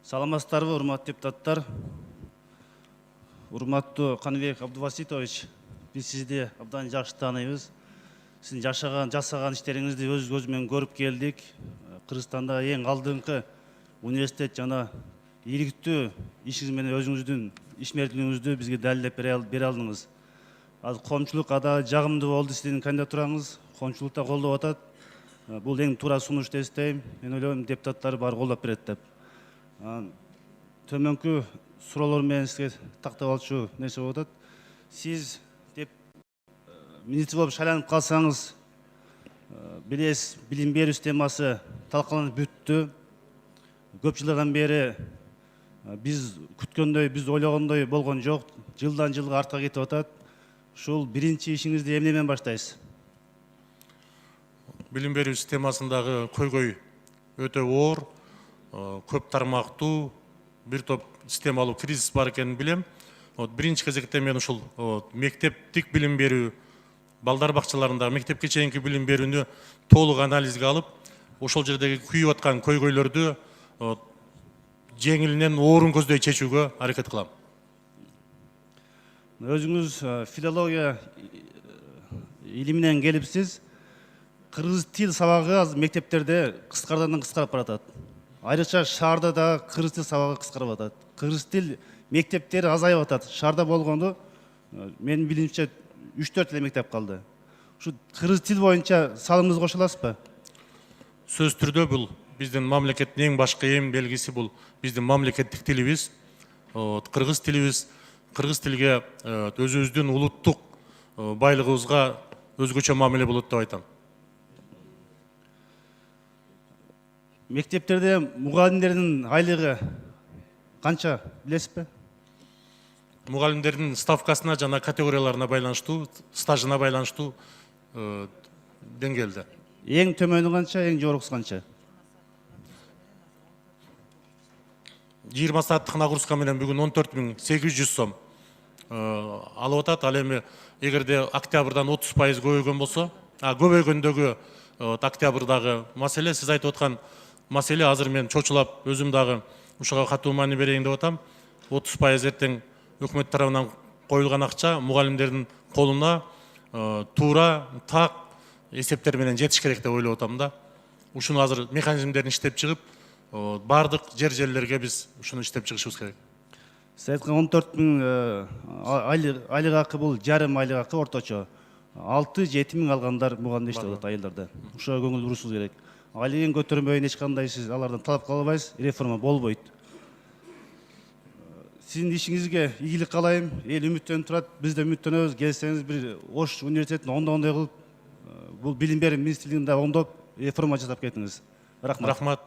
Саламатсыздарбы, урматтуу депутаттар. Урматтуу Каныбек Абдуваситович, биз сизди абдан жакшы тааныйбыз. Сиздин жасаган иштериңизди өз көзү көрүп келдик. Кыргызстандагы эң алдыңкы университет жана ийгиликтүү ишиңиз менен өзүңүздүн ишмердүүлүгүңүздү бизге далилдеп бере алдыңыз. Азыр коомчулук ада жагымдуу болду сиздин кандидатураңыз. Коомчулук да колдоп атат. Бул эң туура сунуш деп эсептейм. Мен ойлойм, депутаттар баары колдоп берет деп. Төмөнкү суроолор менен сизге тактап алчу нерсе болуп атат. Сиз министр болуп шайланып калсаңыз, билесиз, билим берүү системасы талкаланып бүттү. Көп жылдардан бери биз күткөндөй, биз ойлогондой болгон жок. Жылдан жылга артка кетип атат. Ушул биринчи ишиңизди эмне менен баштайсыз? Билим берүү системасындагы көйгөй өтө оор, көп тармактуу, бир топ системалуу кризис бар экенин билем. Биринчи кезекте мен ушул мектептик билим берүү, балдар бакчаларындагы мектепке чейинки билим берүүнү толук анализге алып, ошол жердеги күйүп аткан көйгөйлөрдү жеңилинен оорун көздөй чечүүгө аракет кылам. Өзүңүз филология илиминен келипсиз. Кыргыз тил сабагы азыр мектептерде кыскардан кыскарып баратат. Айрыкча шаарда да кыргыз тил сабагы кыскарып атат. Кыргыз тил мектептери азайып атат. Шаарда болгону менин билимимче 3-4 эле мектеп калды. Ушу кыргыз тил боюнча салымыңызды кошо аласызбы? Сөз түрдө бул биздин мамлекеттин эң башкы эң белгиси бул биздин мамлекеттик тилибиз, кыргыз тилибиз. Кыргыз тилге өзүбүздүн улуттук байлыгыбызга өзгөчө мамиле болот деп айтам. Мектептерде мугалимдердин айлыгы канча, билесизби? Мугалимдердин ставкасына жана категорияларына байланыштуу, стажына байланыштуу деңгээлде. Эң төмөнү канча, эң жогоркусу канча? 20 сааттык нагрузка менен бүгүн 14.800 сом алып атат. Ал эми эгерде октябрдан 30% көбөйгөн болсо, көбөйгөндөгү октябрдагы маселе, сиз айтып аткан маселе, азыр мен чочулап өзүм дагы ушуга катуу маани берейин деп атам. 30% эртең өкмөт тарабынан коюлган акча мугалимдердин колуна туура, так эсептер менен жетиш керек деп ойлоп атам да. Ушуну азыр механизмдерин иштеп чыгып, бардык жерлерге биз ушуну иштеп чыгышыбыз керек. Сиз айткан 14.000 айлык акы бул жарым айлык акы орточо. 6-7 миң алгандар мугалимде иштеп атат айылдарда. Ушуга көңүл бурушубуз керек. Айлыгын көтөрмөйүн эч кандай сиз алардан талап кыла албайсыз, реформа болбойт. Сиздин ишиңизге ийгилик каалайм. Эл үмүттөнүп турат, биз да үмүттөнөбүз. Келсеңиз бир Ош университетин оңдогондой кылып, бул билим берүү министрлигинде оңдоп реформа жасап кетиңиз. Рахмат.